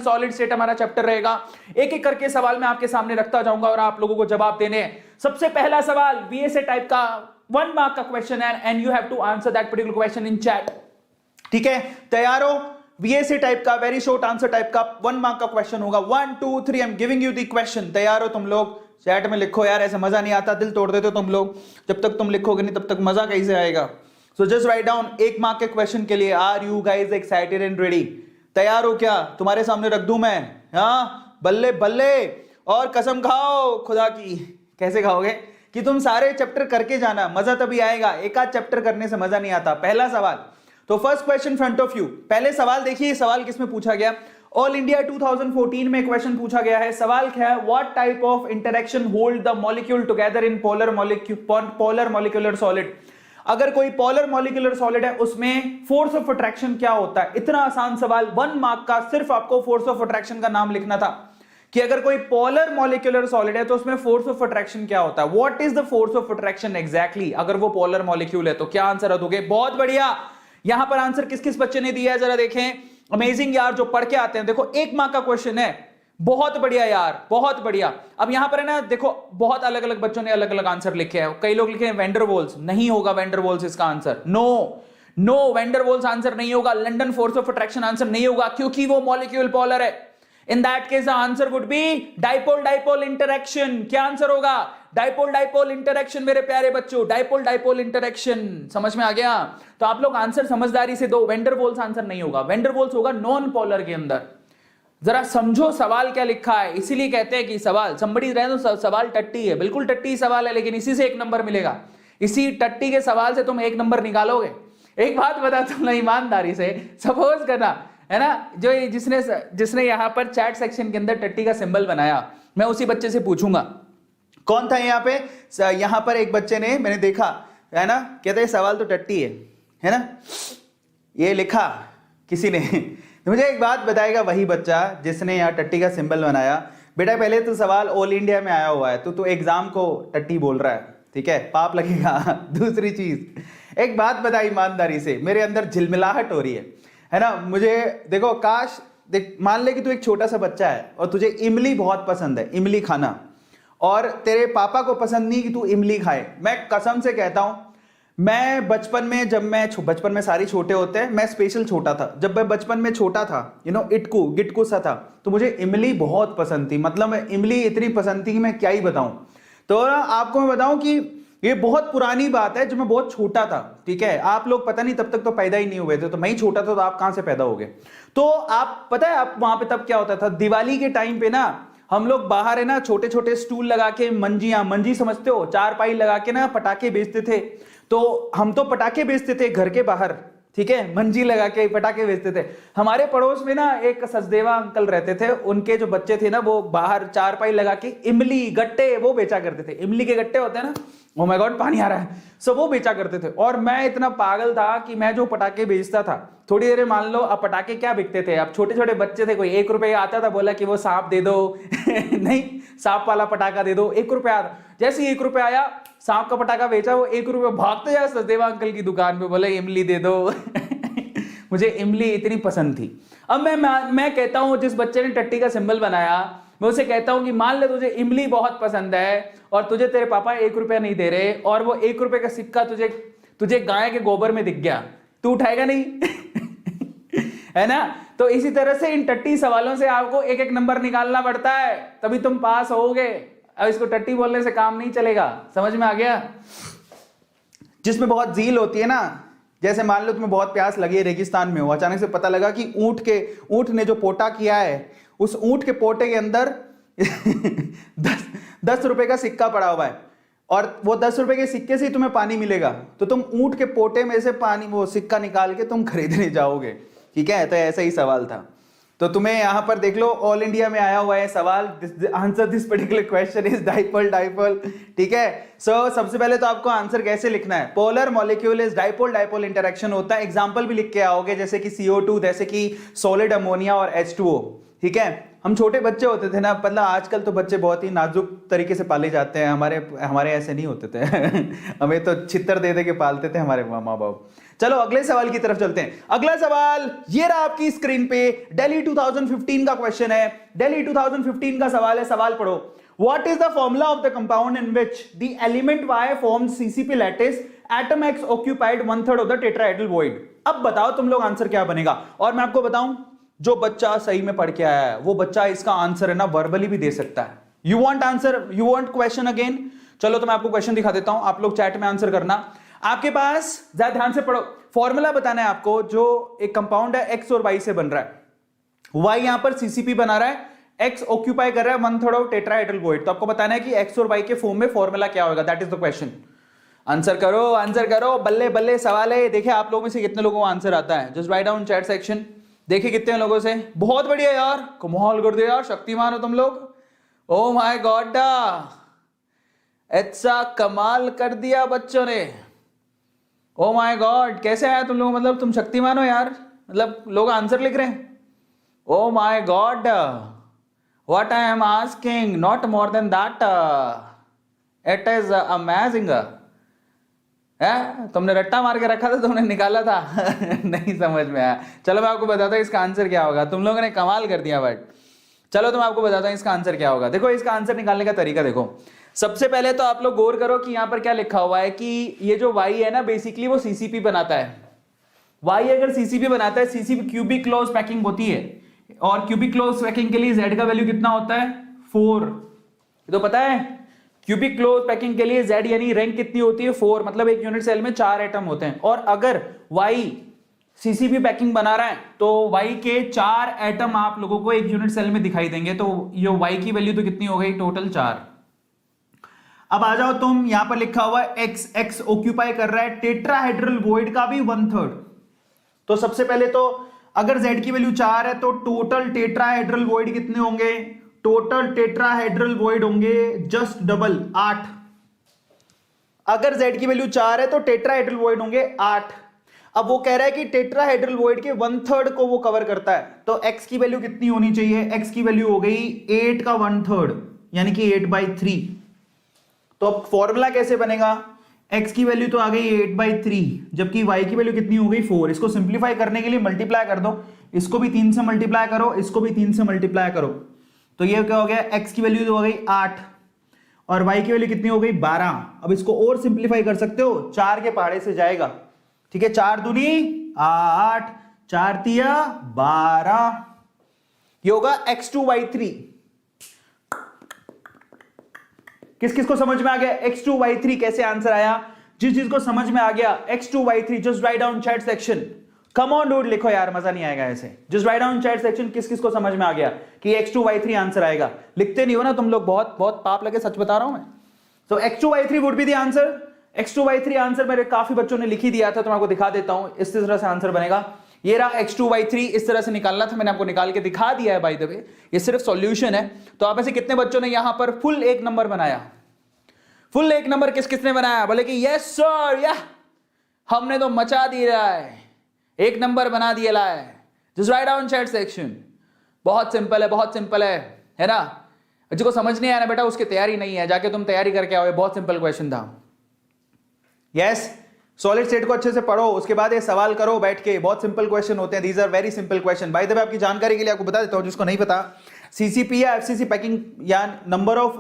Solid state हमारा chapter रहेगा। एक एक करके सवाल मैं आपके सामने रखता जाऊंगा और आप लोगों को जवाब देने हैं। सबसे पहला सवाल बीएसए टाइप का 1 मार्क का क्वेश्चन है and you have to answer that particular question in chat. ठीक है, तैयार हो? बीएसए टाइप का वेरी शॉर्ट आंसर टाइप का 1 मार्क का क्वेश्चन होगा। 1 2 3 I am giving you the question. तैयार हो तुम लोग? चैट में लिखो यार, ऐसे मजा नहीं आता, दिल तोड़ देते हो तुम लोग। जब तक तुम लिखोगे नहीं तब तक मजा कैसे आएगा? So just write down 1 mark के क्वेश्चन के लिए। Are you guys excited and ready? तैयार हो क्या? तुम्हारे सामने रख दूं मैं? हाँ, बल्ले बल्ले। और कसम खाओ खुदा की। कैसे खाओगे? कि तुम सारे चैप्टर करके जाना, मजा तभी आएगा। एक आध चैप्टर करने से मजा नहीं आता। पहला सवाल, तो first question front of you. पहले सवाल देखिए, सवाल किसमें पूछा गया? ऑल इंडिया 2014 में क्वेश्चन पूछा गया है। सवाल क्या है? What type of interaction hold the molecule together in polar molecular solid. अगर कोई पोलर मॉलिक्यूलर सॉलिड है उसमें फोर्स ऑफ अट्रैक्शन क्या होता है? इतना आसान सवाल, 1 मार्क का। सिर्फ आपको फोर्स ऑफ अट्रैक्शन का नाम लिखना था कि अगर कोई पोलर मॉलिक्यूलर सॉलिड है तो उसमें फोर्स ऑफ अट्रैक्शन क्या होता है। What is the force of attraction exactly? अगर वो पोलर मॉलिक्यूल है तो क्या आंसर दोगे? बहुत बढ़िया। यहां पर आंसर किस किस बच्चे ने दिया है जरा देखें। अमेजिंग यार, जो पढ़ के आते हैं। देखो 1 मार्क का क्वेश्चन है, बहुत बढ़िया यार, बहुत बढ़िया। अब यहां पर है ना, देखो बहुत अलग अलग बच्चों ने अलग अलग आंसर लिखे हैं। कई लोग लिखे हैं वेंडरवॉल्स। नहीं होगा वेंडरवॉल्स इसका आंसर। नो वेंडरवॉल्स आंसर नहीं होगा। London force of attraction answer नहीं होगा क्योंकि वो मॉलिक्यूल पोलर है। In that case the answer would be dipole dipole interaction. क्या आंसर होगा? डाइपोल डाइपोल इंटरेक्शन मेरे प्यारे बच्चों, डाइपोल डाइपोल इंटरेक्शन। समझ में आ गया? तो आप लोग आंसर समझदारी से दो। वेंडरवॉल्स आंसर नहीं होगा। वेंडरवॉल्स होगा नॉन पोलर के अंदर। जरा समझो सवाल क्या लिखा है। इसीलिए कहते हैं कि सवाल समबड़ी रहे तो सवाल टट्टी है, बिल्कुल टट्टी सवाल है, लेकिन इसी से 1 नंबर मिलेगा। इसी टट्टी के सवाल से तुम 1 नंबर निकालोगे। एक बात बता तुम ईमानदारी से, सपोज करना है ना, जो जिसने यहां पर चैट सेक्शन के अंदर टट्टी का सिंबल बनाया, मैं उसी बच्चे से पूछूंगा कौन था यहाँ पे। यहां पर एक बच्चे ने, मैंने देखा है ना, कहते हैं सवाल तो टट्टी है ना, ये लिखा किसी ने। तो मुझे एक बात बताएगा वही बच्चा जिसने यहाँ टट्टी का सिंबल बनाया। बेटा पहले तो सवाल ऑल इंडिया में आया हुआ है, तो एग्जाम को टट्टी बोल रहा है, ठीक है, पाप लगेगा। दूसरी चीज, एक बात बता ईमानदारी से, मेरे अंदर झिलमिलाहट हो रही है ना। मुझे देखो, काश देख, मान ले कि तू एक छोटा सा बच्चा है और तुझे इमली बहुत पसंद है, इमली खाना, और तेरे पापा को पसंद नहीं कि तू इमली खाए। मैं कसम से कहता हूं, मैं बचपन में, जब मैं बचपन में सारे छोटे होते हैं, मैं स्पेशल छोटा था। जब मैं बचपन में छोटा था, इटकू गिटकू सा था, तो मुझे इमली बहुत पसंद थी। मतलब इमली इतनी पसंद थी कि मैं क्या ही बताऊं। तो आपको मैं बताऊं कि ये बहुत पुरानी बात है, जब मैं बहुत छोटा था, ठीक है। आप लोग पता नहीं तब तक तो पैदा ही नहीं हुए थे, तो मैं ही छोटा था, तो आप कहां से पैदा हो गए। तो आप पता है आप वहां पे तब क्या होता था, दिवाली के टाइम पे ना हम लोग बाहर है ना छोटे छोटे स्टूल लगा के, मंजी समझते हो, 4 पाई लगा के ना पटाखे बेचते थे। तो हम तो पटाखे बेचते थे घर के बाहर, ठीक है, मंजी लगा के पटाखे बेचते थे। हमारे पड़ोस में ना एक सचदेवा अंकल रहते थे, उनके जो बच्चे थे ना, वो बाहर 4 पाई लगा के इमली गट्टे वो बेचा करते थे। इमली के गट्टे होते हैं ना, ओ माय गॉड पानी आ रहा है, सो वो बेचा करते थे। और मैं इतना पागल था कि मैं जो पटाखे बेचता था, थोड़ी देर मान लो, अब पटाखे क्या बिकते थे, अब छोटे छोटे बच्चे थे, कोई 1 रुपये आता था, बोला कि वो सांप दे दो। नहीं, सांप वाला पटाखा दे दो, 1 रुपया आता। जैसे ही 1 रुपया आया, सांप का पटाखा बेचा, वो 1 रुपया भागते जाए सचदेवा अंकल की दुकान पे, बोले इमली दे दो। मुझे इमली इतनी पसंद थी। अब मैं कहता हूं, जिस बच्चे ने टट्टी का सिंबल बनाया, मैं उसे कहता हूं कि मान ले तुझे इमली बहुत पसंद है और तुझे तेरे पापा 1 रुपया नहीं दे रहे, और वो 1 रुपये का सिक्का तुझे गाय के गोबर में दिख गया, तू उठाएगा नहीं? है ना। तो इसी तरह से इन टट्टी सवालों से आपको 1-1 नंबर निकालना पड़ता है, तभी तुम पास होगे। अब इसको टट्टी बोलने से काम नहीं चलेगा। समझ में आ गया? जिसमें बहुत झील होती है ना, जैसे मान लो तुम्हें बहुत प्यास लगी है, रेगिस्तान में हो, अचानक से पता लगा कि ऊंट ने जो पोटा किया है, उस ऊंट के पोटे के अंदर 10 रुपए का सिक्का पड़ा हुआ है, और वो 10 रुपए के सिक्के से ही तुम्हें पानी मिलेगा, तो तुम ऊंट के पोटे में से पानी, वो सिक्का निकाल के तुम खरीदने जाओगे, ठीक है। तो ऐसा ही सवाल था। तो तुम्हें यहां पर देख लो, ऑल इंडिया में आया हुआ है सवाल, answer this particular question is dipole dipole, ठीक है। सो सबसे पहले तो आपको आंसर कैसे लिखना है, polar molecule is dipole dipole interaction होता है। एग्जांपल भी लिख के आओगे, जैसे कि CO2, जैसे कि सॉलिड अमोनिया और H2O, ठीक है, हम छोटे बच्चे होते थे ना, मतलब आजकल तो बच्चे बहुत ही नाजुक तरीके से पाले जाते हैं, हमारे ऐसे नहीं होते थे हमें तो छितर दे दे के पालते थे हमारे माँ बाप। चलो अगले सवाल की तरफ चलते हैं। अगला सवाल ये रहा आपकी स्क्रीन पे, दिल्ली 2015 का क्वेश्चन है। दिल्ली 2015 का सवाल है, सवाल पढ़ो। What is the formula of the compound in which the element Y forms CCP lattice, atom X occupied 1/3 of the tetrahedral void? अब बताओ तुम लोग आंसर क्या बनेगा। और मैं आपको बताऊं, जो बच्चा सही में पढ़ के आया है वो बच्चा इसका आंसर है ना वर्बली भी दे सकता है। You want answer, you want question again? चलो तो मैं आपको क्वेश्चन दिखा देता हूं, आप लोग चैट में आंसर करना। आपके पास ज्यादा ध्यान से पढ़ो, फॉर्मूला बताना है आपको। जो एक कंपाउंड है एक्स और वाई से बन रहा है, वाई यहां पर सीसीपी बना रहा है, एक्स ऑक्यूपाई कर रहा है 1/3 ऑफ टेट्राहेड्रल वॉइड। तो आपको बताना है कि एक्स और वाई के फॉर्म में फॉर्मूला क्या होगा। That is the question. Answer करो, आंसर करो, बल्ले बल्ले सवाल है। देखिए आप लोगों में से कितने लोगों को आंसर आता है, just write down chat section. देखिए कितने लोगों से। बहुत बढ़िया यार, कमाल कर दो यार, शक्तिमान हो तुम लोग। ओ माय गॉड, ऐसा कमाल कर दिया बच्चों ने। ओ माय गॉड, कैसे आया तुम लोग, मतलब तुम शक्तिमान हो यार, मतलब लोग आंसर लिख रहे हैं। Oh my God, what I am asking, not more than that. It is amazing. तुमने रट्टा मार के रखा था, तुमने निकाला था नहीं समझ में आया। चलो मैं आपको बताता हूँ इसका आंसर क्या होगा। तुम लोगों ने कमाल कर दिया बट चलो तो मैं आपको बताता हूँ इसका आंसर क्या होगा। देखो इसका आंसर निकालने का तरीका देखो। सबसे पहले तो आप लोग गौर करो कि यहाँ पर क्या लिखा हुआ है कि ये जो y है ना, बेसिकली वो सीसीपी बनाता है। y अगर सीसीपी बनाता है, सीसीपी क्यूबिक क्लोज पैकिंग होती है, और क्यूबिक क्लोज पैकिंग के लिए z का वैल्यू कितना होता है 4। ये तो पता है, क्यूबिक क्लोज पैकिंग के लिए z यानी रैंक कितनी होती है 4, मतलब एक यूनिट सेल में 4 एटम होते हैं। और अगर y सीसीपी पैकिंग बना रहा है तो y के 4 एटम आप लोगों को एक यूनिट सेल में दिखाई देंगे। तो ये y की वैल्यू तो कितनी हो गई टोटल 4। अब आ जाओ तुम, यहां पर लिखा हुआ है x ऑक्यूपाई कर रहा है टेट्राहेड्रल वॉइड का भी 1/3। तो सबसे पहले तो अगर z की वैल्यू 4 है तो टोटल टेट्राहेड्रल वॉइड कितने होंगे, टोटल टेट्राहेड्रल वॉइड होंगे जस्ट डबल 8। अगर z की वैल्यू 4 है तो टेट्राहेड्रल वॉइड होंगे 8। अब वो कह रहा है कि टेट्राहेड्रल वॉइड के 1/3 को वो कवर करता है, तो x की वैल्यू कितनी होनी चाहिए, x की वैल्यू हो गई 8 का 1/3 यानी कि 8/3। तो अब फॉर्मूला कैसे बनेगा, x की वैल्यू तो आ गई 8/3, जबकि y की वैल्यू कितनी हो गई 4। इसको सिंप्लीफाई करने के लिए मल्टीप्लाई कर दो, इसको भी 3 से मल्टीप्लाई करो, इसको भी 3 से मल्टीप्लाई करो, तो ये क्या हो गया, x की वैल्यू तो हो गई 8 और y की वैल्यू कितनी हो गई 12। अब इसको और सिंप्लीफाई कर सकते हो, 4 के पहाड़े से जाएगा, ठीक है, 4 दूनी 8, 4 तिया 12, ये होगा x2y3। किस किस को समझ में आ गया x2y3 कैसे आंसर आया? जिस चीज को समझ में आ गया x2y3 just write down chat section. Come on dude लिखो यार, मजा नहीं आएगा ऐसे। Just write down chat section किस किस को समझ में आ गया कि x2y3 आंसर आएगा। लिखते नहीं हो ना तुम लोग, बहुत बहुत पाप लगे, सच बता रहा हूं मैं। तो x2y3 would be the answer. x2y3 answer मेरे काफी बच्चों ने लिख ही दिया था, तो मैं आपको दिखा देता हूं। इस तरह से आंसर बनेगा, ये रहा x2y3। इस तरह से निकालना था, मैंने आपको निकाल के दिखा दिया है बाय द वे, ये सिर्फ सॉल्यूशन है। तो आप में से कितने बच्चों ने यहां पर फुल 1 नंबर बनाया? फुल 1 नंबर किस किसने बनाया? बोले कि यस सर, या हमने तो मचा दिया है, 1 नंबर बना दिया है। Just write down chat section. बहुत सिंपल है, बहुत सिंपल है ना। जिसको समझ नहीं आया ना बेटा, उसकी तैयारी नहीं है, जाके तुम तैयारी करके आओ, बहुत सिंपल क्वेश्चन था। यस, सॉलिड स्टेट को अच्छे से पढ़ो, उसके बाद ये सवाल करो बैठ के, बहुत सिंपल क्वेश्चन होते हैं। These are very simple question. By the way आपकी जानकारी के लिए आपको बता देता हूं, जिसको नहीं पता, सीसीपी या एफसीसी पैकिंग या नंबर ऑफ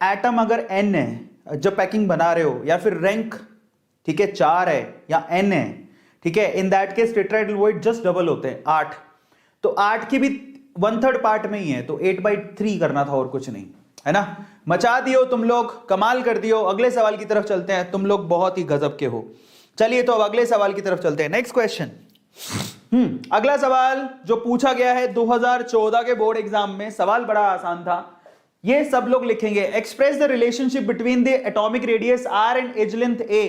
एटम अगर n है जब पैकिंग बना रहे हो, या फिर रैंक, ठीक है, 4 है या n है, ठीक है, in that case tetrahedral void just double होते हैं 8। तो 8 की भी 1/3 पार्ट में ही है, तो 8/3 करना था और कुछ नहीं, है ना। मचा दियो तुम लोग, कमाल कर दियो। अगले सवाल की तरफ चलते हैं, तुम लोग बहुत ही गजब के हो। चलिए तो अब अगले सवाल की तरफ चलते हैं। Next question. अगला सवाल जो पूछा गया है 2014 के बोर्ड एग्जाम में, सवाल बड़ा आसान था, ये सब लोग लिखेंगे। Express the relationship between the atomic radius r and edge length a।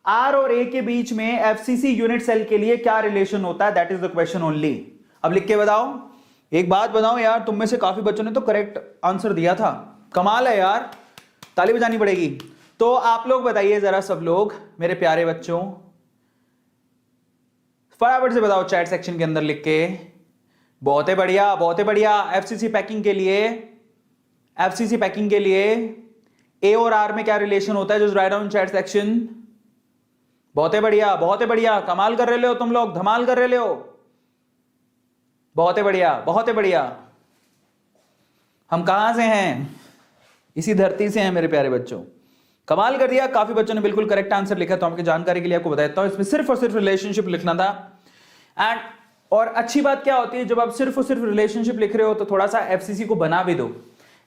r और a के बीच में एफसीसी यूनिट सेल के लिए क्या रिलेशन होता है, that is the question only. अब लिख के बताओ। एक बात बताओ यार, तुम में से काफी बच्चों ने तो करेक्ट आंसर दिया था, कमाल है यार, ताली बजानी पड़ेगी। तो आप लोग बताइए जरा, सब लोग मेरे प्यारे बच्चों, फटाफट से बताओ चैट सेक्शन के अंदर लिख के, बहुत ही बढ़िया, बहुत ही बढ़िया। एफसीसी पैकिंग के लिए, एफसीसी पैकिंग के लिए ए और आर में क्या रिलेशन होता है? Just write down chat section. बहुत ही बढ़िया, बहुत ही बढ़िया, कमाल कर रहे हो तुम लोग, धमाल कर रहे हो। बहुत ही बढ़िया, बहुत ही बढ़िया। हम कहां से हैं? इसी धरती से हैं मेरे प्यारे बच्चों। कमाल कर दिया, काफी बच्चों ने बिल्कुल करेक्ट आंसर लिखा। तो आपकी जानकारी के लिए आपको बता देता हूं, इसमें सिर्फ और सिर्फ रिलेशनशिप लिखना था। एंड और अच्छी बात क्या होती है, जब आप सिर्फ और सिर्फ रिलेशनशिप लिख रहे हो तो थोड़ा सा एफसीसी को बना भी दो।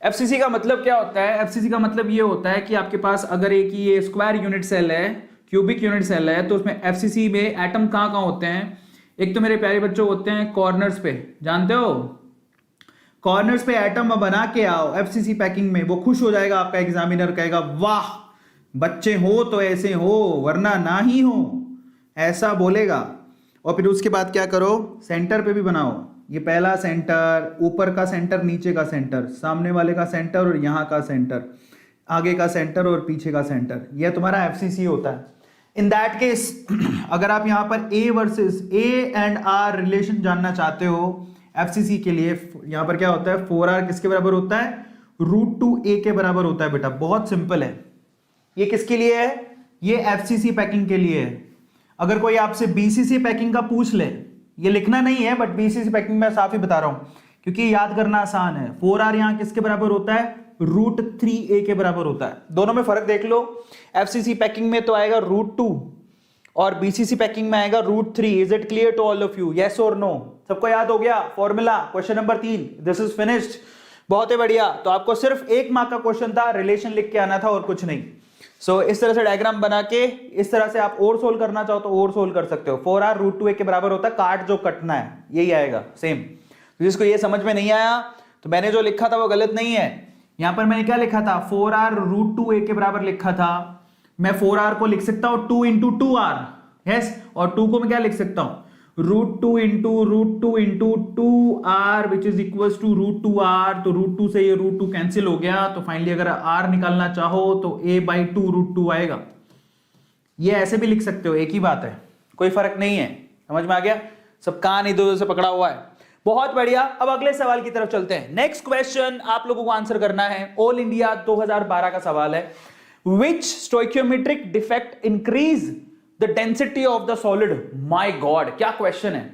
एफसीसी का मतलब क्या होता है? एफसीसी का मतलब ये होता है कि आपके पास अगर एक ये स्क्वायर यूनिट सेल है, क्यूबिक यूनिट सेल है, तो उसमें एफसीसी में एटम कहां कहां होते हैं? एक तो मेरे प्यारे बच्चों होते हैं कॉर्नर्स पे, जानते हो? कॉर्नर्स पे एटम बना के आओ एफसीसी पैकिंग में, वो खुश हो जाएगा। आपका एग्जामिनर कहेगा वाह बच्चे हो तो ऐसे हो, वरना ना ही हो, ऐसा बोलेगा। और फिर उसके बाद क्या करो? सेंटर पे भी बनाओ। ये पहला सेंटर, ऊपर का सेंटर, नीचे का सेंटर, सामने वाले का सेंटर और यहाँ का सेंटर, आगे का सेंटर और पीछे का सेंटर, यह तुम्हारा एफसीसी होता है। इन दैट केस अगर आप यहाँ पर a versus a and r relation जानना चाहते हो एफसीसी के लिए, यहाँ पर क्या होता है? 4r किसके बराबर होता है? √2a के बराबर होता है बेटा। बहुत सिंपल है। ये किसके लिए है? ये एफसीसी पैकिंग के लिए है। अगर कोई आपसे बीसीसी पैकिंग का पूछ ले, ये लिखना नहीं है बट बीसीसी पैकिंग में साफ ही बता रहा हूं क्योंकि याद करना आसान है। 4r यहां किसके बराबर होता है? √3a के बराबर होता है। दोनों में फर्क देख लो। एफसीसी पैकिंग में तो आएगा √2 और बीसीसी पैकिंग में आएगा √3। Is it clear to all of you? Yes और नो? सबको याद हो गया formula? Question number 3, this is finished. बहुत ही बढ़िया। तो आपको सिर्फ 1 मार्क का क्वेश्चन था, रिलेशन लिख के आना था और कुछ नहीं। सो इस तरह से डायग्राम बना के इस तरह से आप और सोल्व करना चाहो तो और सोल्व कर सकते हो। 4r √2a के बराबर होता है, काट जो कटना है यही आएगा सेम। तो जिसको ये समझ में नहीं आया तो मैंने जो लिखा था वो गलत नहीं है। यहां पर मैंने क्या लिखा था? 4r √2a के बराबर लिखा था। मैं 4r को लिख सकता हूं 2 × 2r, यस, और 2 को मैं क्या लिख सकता हूं? √2 × 2r which is equals to √2r। तो √2 से ये √2 कैंसिल हो गया। तो फाइनली अगर r निकालना चाहो तो a/2 √2 आएगा। ये ऐसे भी लिख सकते हो, एक ही बात है, कोई फर्क नहीं है। समझ में आ गया? सब कान इधर उधर से पकड़ा हुआ है। बहुत बढ़िया। अब अगले सवाल की तरफ चलते हैं। नेक्स्ट क्वेश्चन आप लोगों को आंसर करना है। ऑल इंडिया 2012 का सवाल है। Which stoichiometric defect increase the density of the solid? My god, क्या क्वेश्चन है।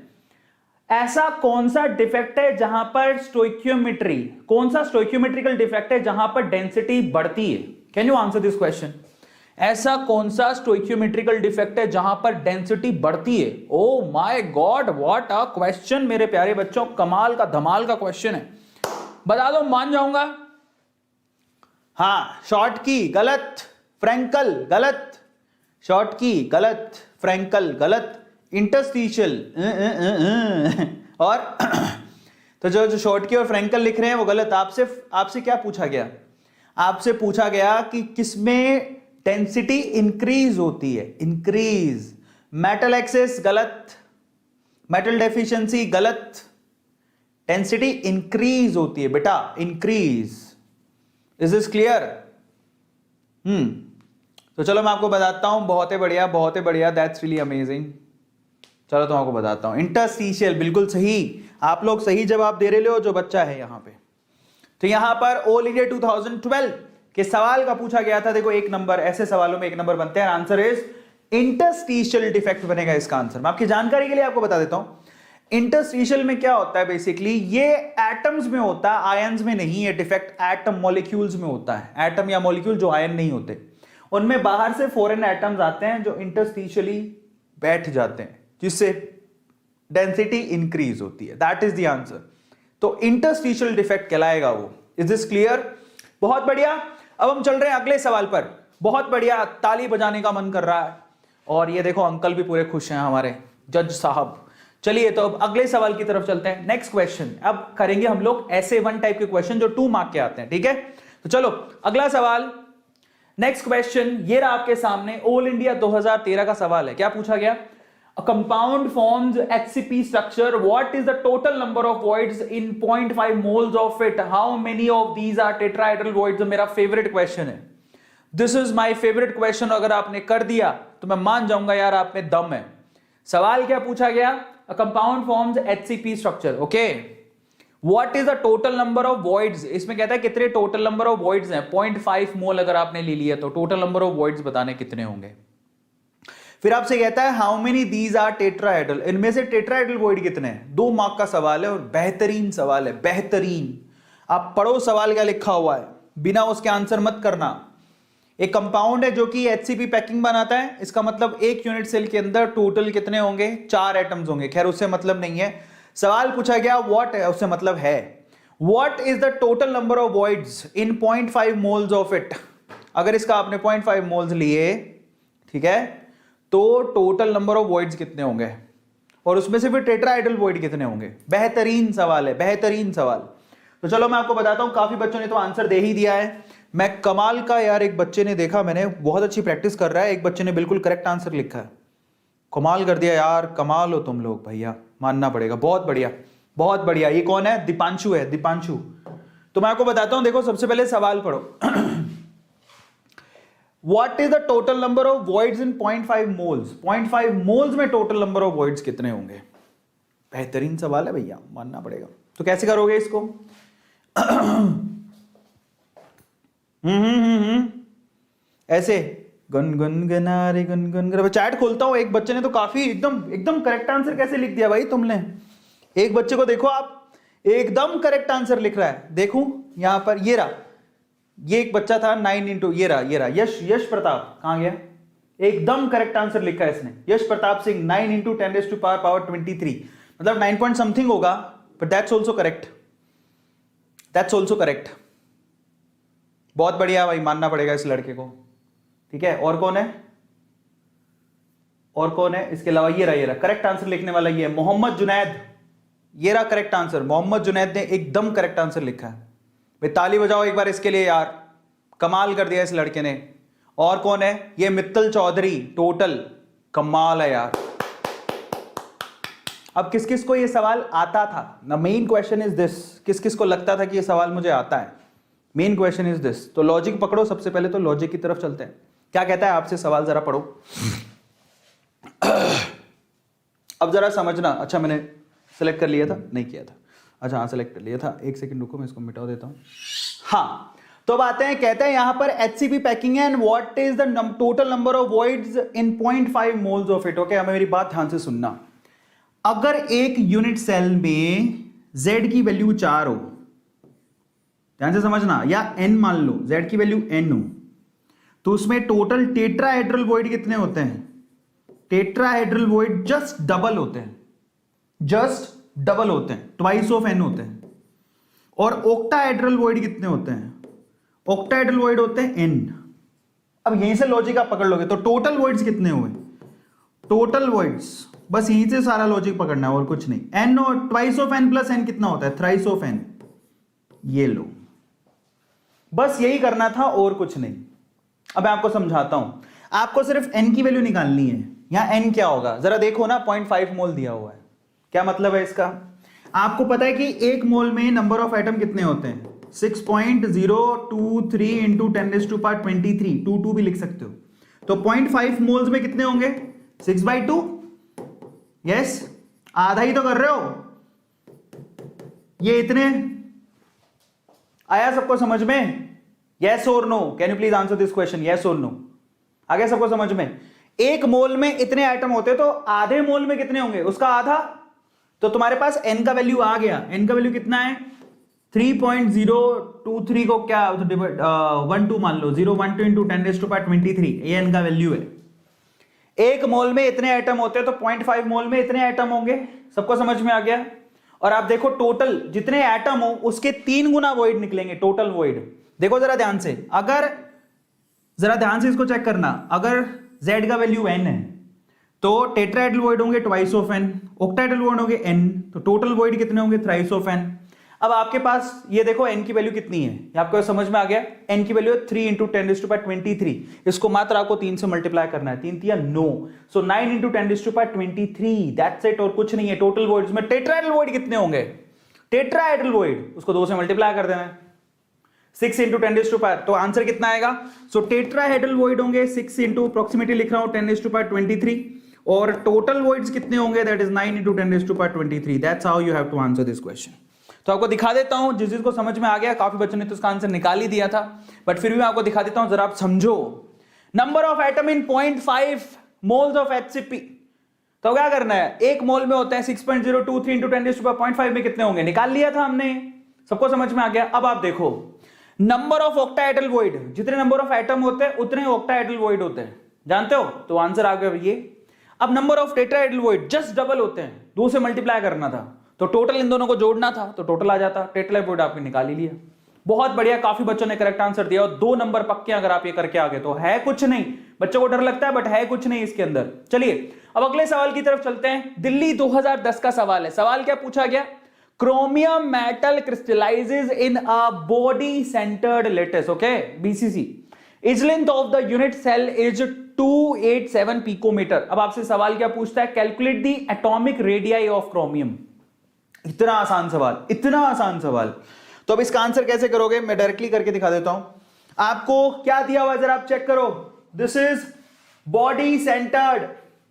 ऐसा कौन सा डिफेक्ट है जहां पर स्टोइकियोमेट्री, कौन सा स्टोइकियोमेट्रिकल डिफेक्ट है जहां पर डेंसिटी बढ़ती है? Can you answer this question? ऐसा कौन सा स्टोइकियोमेट्रिकल डिफेक्ट है जहां पर डेंसिटी बढ़ती है? Oh my God, what a question मेरे प्यारे बच्चों, कमाल का धमाल का क्वेश्चन है। बता दो, मान जाऊंगा। हाँ, शॉर्ट की गलत, फ्रैंकल गलत, शॉर्ट की गलत, फ्रैंकल गलत, इंटरस्टिशियल और तो जो शॉर्ट की और फ्रैंकल लिख रहे हैं वो गलत। आपसे क्या पूछा गया? आपसे पूछा गया कि किसमें डेंसिटी इंक्रीज होती है? इंक्रीज। मेटल एक्सेस गलत, मेटल डेफिशिएंसी गलत, डेंसिटी इंक्रीज होती है बेटा, इंक्रीज। Is this clear? तो चलो मैं आपको बताता हूं। बहुत ही बढ़िया, बहुत ही बढ़िया, दैट्स रियली अमेजिंग। चलो तो आपको बताता हूं। इंटरस्टिशियल, बिल्कुल सही, आप लोग सही जवाब दे रहे हो जो बच्चा है यहां पे। तो यहां पर ऑल इंडिया 2012 के सवाल का पूछा गया था। देखो, 1 नंबर, ऐसे सवालों में 1 नंबर बनते हैं। आंसर इज इंटरस्टिशियल डिफेक्ट बनेगा इसका आंसर। मैं आपकी जानकारी के लिए आपको बता देता हूं। इंटरस्टिशियल में क्या होता है? बेसिकली ये एटम्स में होता है, आयंस में नहीं है। डिफेक्ट एटम मॉलिक्यूल्स में होता है। एटम या मॉलिक्यूल जो आयन नहीं होते, उनमें बाहर से फॉरेन एटम्स आते हैं जो इंटरस्टिशियली बैठ जाते हैं, जिससे डेंसिटी इंक्रीज होती है। That is the answer. तो इंटरस्टिशियल डिफेक्ट कहलाएगा वो। Is this clear? बहुत बढ़िया। अब हम चल रहे हैं अगले सवाल पर। बहुत बढ़िया, ताली बजाने का मन कर रहा है। और ये देखो अंकल भी पूरे खुश हैं हमारे जज साहब। चलिए तो अब अगले सवाल की तरफ चलते हैं। नेक्स्ट क्वेश्चन अब करेंगे हम लोग ऐसे 1 टाइप के क्वेश्चन जो 2 मार्क के आते हैं, ठीक है? तो चलो अगला सवाल, नेक्स्ट क्वेश्चन ये रहा आपके सामने। ऑल इंडिया 2013 का सवाल है। क्या पूछा गया? A compound forms HCP structure. What is the total number of voids in 0.5 moles of it? How many of these are tetrahedral voids? मेरा फेवरेट क्वेश्चन है। This is my favorite question। अगर आपने कर दिया तो मैं मान जाऊंगा यार आप में दम है। सवाल क्या पूछा गया? A compound forms HCP structure. Okay. What is the total number of voids? इसमें कहता है कितने total number of voids हैं. 0.5 मोल अगर आपने ले लिया तो total number of voids बताने कितने होंगे. फिर आपसे कहता है how many these are tetrahedral, इनमें से टेट्राहेड्रल वॉइड कितने हैं. 2 मार्क का सवाल है और बेहतरीन सवाल है, बेहतरीन. आप पढ़ो सवाल क्या लिखा हुआ है, बिना उसके आंसर मत करना. एक कंपाउंड है जो कि एचसीपी पैकिंग बनाता है, इसका मतलब एक यूनिट सेल के अंदर टोटल कितने होंगे, 4 एटम्स होंगे. खैर उससे मतलब नहीं है, सवाल पूछा गया व्हाट है, उससे मतलब है what is the total number of voids in 0.5 moles of it. अगर इसका आपने 0.5 मोल्स लिए, ठीक है, तो टोटल नंबर ऑफ वॉइड्स कितने होंगे और उसमें से फिर टेट्राहेड्रल वॉइड कितने होंगे. बेहतरीन सवाल है, बेहतरीन सवाल. तो चलो मैं आपको बताता हूं. काफी बच्चों ने तो आंसर दे ही दिया है. मैं कमाल का यार, एक बच्चे ने देखा, मैंने बहुत अच्छी प्रैक्टिस कर रहा है, एक बच्चे ने बिल्कुल करेक्ट आंसर लिखा है. कमाल कर दिया यार, कमाल हो तुम लोग भैया, मानना पड़ेगा. बहुत बढ़िया, बहुत बढ़िया. ये कौन है? दीपांशु है, दीपांशु. तो मैं आपको बताता हूं, देखो सबसे पहले सवाल पढ़ो. What is the total number of voids in 0.5 moles? 0.5 moles में टोटल नंबर ऑफ voids कितने होंगे. बेहतरीन सवाल है भैया, मानना पड़ेगा. तो कैसे करोगे इसको? ऐसे गुनगुन गुनगुन. चैट खोलता हूं. एक बच्चे ने तो काफी एकदम करेक्ट आंसर कैसे लिख दिया भाई तुमने. एक बच्चे को देखो आप, एकदम करेक्ट आंसर लिख रहा है. देखूं यहां पर, ये रहा, ये एक बच्चा था 9 इंटू, ये रहा यश प्रताप. कहां गया? एकदम करेक्ट आंसर लिखा है इसने. यश प्रताप सिंह 9 इंटू 10⁻23, मतलब 9 पॉइंट समथिंग होगा, but that's also correct. That's also correct. बहुत बढ़िया भाई, मानना पड़ेगा इस लड़के को. ठीक है. और कौन है? और कौन है इसके अलावा? ये रहा करेक्ट आंसर लिखने वाला, ये मोहम्मद जुनैद. ये रहा करेक्ट आंसर. मोहम्मद जुनैद ने एकदम करेक्ट आंसर लिखा है. भाई ताली बजाओ एक बार इसके लिए यार, कमाल कर दिया इस लड़के ने. और कौन है? ये मित्तल चौधरी. टोटल कमाल है यार. अब किस किस को ये सवाल आता था? ना मेन क्वेश्चन इज दिस, किस किस को लगता था कि ये सवाल मुझे आता है? Main question is this. तो लॉजिक पकड़ो. सबसे पहले तो लॉजिक की तरफ चलते हैं. क्या कहता है आपसे सवाल, जरा पढ़ो. अब जरा समझना. अच्छा मैंने सेलेक्ट कर लिया था? नहीं किया था. अच्छा हाँ सेलेक्ट कर लिया था. एक सेकंड रुको, मैं इसको मिटा देता हूं. हाँ तो अब आते हैं, कहते हैं यहां पर एचसीपी पैकिंग है and what is the total number of voids in 0.5 moles of it. Okay, हमें मेरी बात ध्यान से सुनना. अगर एक यूनिट सेल में Z की वैल्यू 4 हो, ध्यान से समझना, या n मान लो, Z की वैल्यू n हो, तो उसमें टोटल टेट्राहेड्रल वॉइड कितने होते हैं? टेट्राहेड्रल वॉइड जस्ट डबल होते हैं, जस्ट डबल होते हैं, ट्वाइस ऑफ n होते हैं. और ऑक्टाहेड्रल वॉइड कितने होते हैं? ऑक्टाहेड्रल वॉइड होते हैं n. अब यहीं से लॉजिक आप पकड़ लोगे. तो टोटल वॉइड्स कितने हुए? टोटल वॉइड्स, बस यहीं से सारा लॉजिक पकड़ना है और कुछ नहीं. n और twice of n plus n कितना होता है? Thrice of n. ये लो, बस यही करना था और कुछ नहीं. अब मैं आपको समझाता हूं. आपको सिर्फ n की वैल्यू निकालनी है. यहां n क्या होगा जरा देखो ना. 0.5 मोल दिया हुआ है. क्या मतलब है इसका? आपको पता है कि एक मोल में नंबर ऑफ एटम कितने होते हैं? 6.023 इंटू 10⁻23. 22 भी लिख सकते हो. तो 0.5 मोल्स में कितने होंगे? 6/2. यस, आधा ही तो कर रहे हो. ये इतने आया सबको समझ में? यस और no? Can you please answer this question, yes और नो? आ गया सबको समझ में? एक मोल में इतने एटम होते तो आधे मोल में कितने होंगे? उसका आधा. तो तुम्हारे पास n का वैल्यू आ गया. n का वैल्यू कितना है? 3.023 को क्या 12 मान लो. 012 इंटू 10⁻23. ये n का वैल्यू है. एक मोल में इतने एटम होते तो 0.5 मोल में इतने एटम होंगे. सबको समझ में आ गया? और आप देखो टोटल जितने एटम हो उसके 3 गुना वॉइड निकलेंगे. टोटल वॉइड देखो जरा ध्यान से. अगर जरा ध्यान से इसको चेक करना. अगर Z का वैल्यू n है तो टेट्राहेड्रल वॉइड होंगे twice of n, octahedral void होंगे n, तो टोटल वॉइड कितने होंगे? Thrice of n. अब आपके पास ये देखो n की वैल्यू कितनी है, ये आपको समझ में आ गया. n की वैल्यू है 3 इंटू 10⁻23. इसको मात्र आपको 3 से मल्टीप्लाई करना है. 3 3 9, सो 9 इंटू 10⁻23. दैट्स इट, और कुछ नहीं है. टोटल वॉइड्स में टेट्राहेड्रल वॉइड कितने होंगे? टेट्राहेड्रल वॉइड उसको 2 से मल्टीप्लाई कर देना है. 6 इंटू 10⁻, तो आंसर कितना आएगा? सो टेट्राहेड्रल वॉइड होंगे 6 इंटू, अप्रोक्सीमेटली लिख रहा हूं 10⁻23. और टोटल वॉइड्स कितने होंगे, that is 9 into 10⁻23। That's how you have to answer this question. तो आपको दिखा देता हूं, जिसको समझ में आ गया, काफी बच्चों ने तो इसका आंसर निकाल ही दिया था, बट फिर भी मैं आपको दिखा देता हूं, जरा आप समझो। Number of atom in 0.5 moles of HCP। तो क्या करना है, एक मोल में होते हैं 6.023 into 10⁻5 में कितने होंगे, निकाल लिया था हमने, सबको समझ में आ गया। अब आप देखो नंबर ऑफ ऑक्टाहेड्रल वॉइड, जितने नंबर ऑफ एटम होते हैं उतने ऑक्टाहेड्रल वॉइड होते हैं, जानते हो, तो आंसर आ गया ये। अब number of tetrahedral void just double होते हैं, 2 से मल्टीप्लाई करना था, तो टोटल इन दोनों को जोड़ना था, तो टोटल आ जाता, टेट्राहेड्रल वॉइड आपने निकाल ही लिया। बहुत बढ़िया, काफी बच्चों ने करेक्ट आंसर दिया, और 2 नंबर पक्के अगर आप ये करके आ गए तो है कुछ नहीं, बच्चों को डर लगता है बट है कुछ नहीं इसके अंदर। चलिए अब अगले सवाल की तरफ चलते हैं। दिल्ली 2010 का सवाल है। सवाल क्या पूछा गया, chromium metal crystallises in a body centred lattice, okay, BCC, is length of the unit cell is 287 picometre. अब आपसे सवाल क्या पूछता है, calculate the atomic radii of chromium. इतना आसान सवाल, इतना आसान सवाल। तो अब इसका आंसर कैसे करोगे, मैं डायरेक्टली करके दिखा देता हूं। आपको क्या दिया हुआ है जरा आप चेक करो, this is body centred.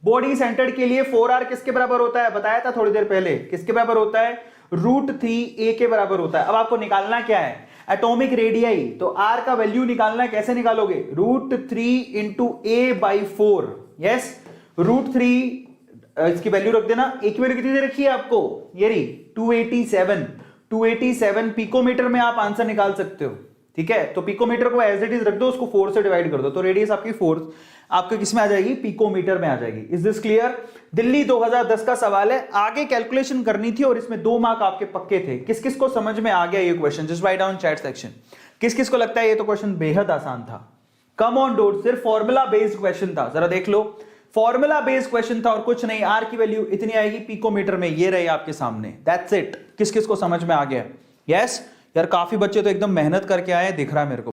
Body centred के लिए 4R किसके बराबर होता है, बताया था थोड़ी देर पहले, किसके बराबर होता है, √3a के बराबर होता है। अब आपको निकालना क्या है, एटॉमिक रेडियाई, तो R का वैल्यू निकालना है, कैसे निकालोगे, √3 into a/4, यस, √3 इसकी वैल्यू रख देना, एक की वैल्यू कितनी दे रखी है आपको, ये रही 287 पिकोमीटर में आप आंसर निकाल सकते हो, ठीक है। तो पिकोमीटर को एज इट इज रख दो, उसको 4 से डिवाइड कर दो, तो रेडियस आपकी 4 आपके किस में आ जाएगी, पिकोमीटर में आ जाएगी। Is this clear. दिल्ली 2010 का सवाल है, आगे कैलकुलेशन करनी थी और इसमें 2 मार्क आपके पक्के थे। किस किस को समझ में आ गया ये question, just write down chat section. किस किस को लगता है ये तो क्वेश्चन बेहद आसान था, कम ऑन डोट, सिर्फ फॉर्मूला बेस्ड क्वेश्चन था, जरा देख लो, फॉर्मूला बेस्ड क्वेश्चन था और कुछ नहीं। R की वैल्यू इतनी आएगी पिकोमीटर में, ये रहे आपके सामने, दैट्स इट। किस किस को समझ में आ गया, यस यार, काफी बच्चे तो एकदम मेहनत करके आए, दिख रहा है मेरे को।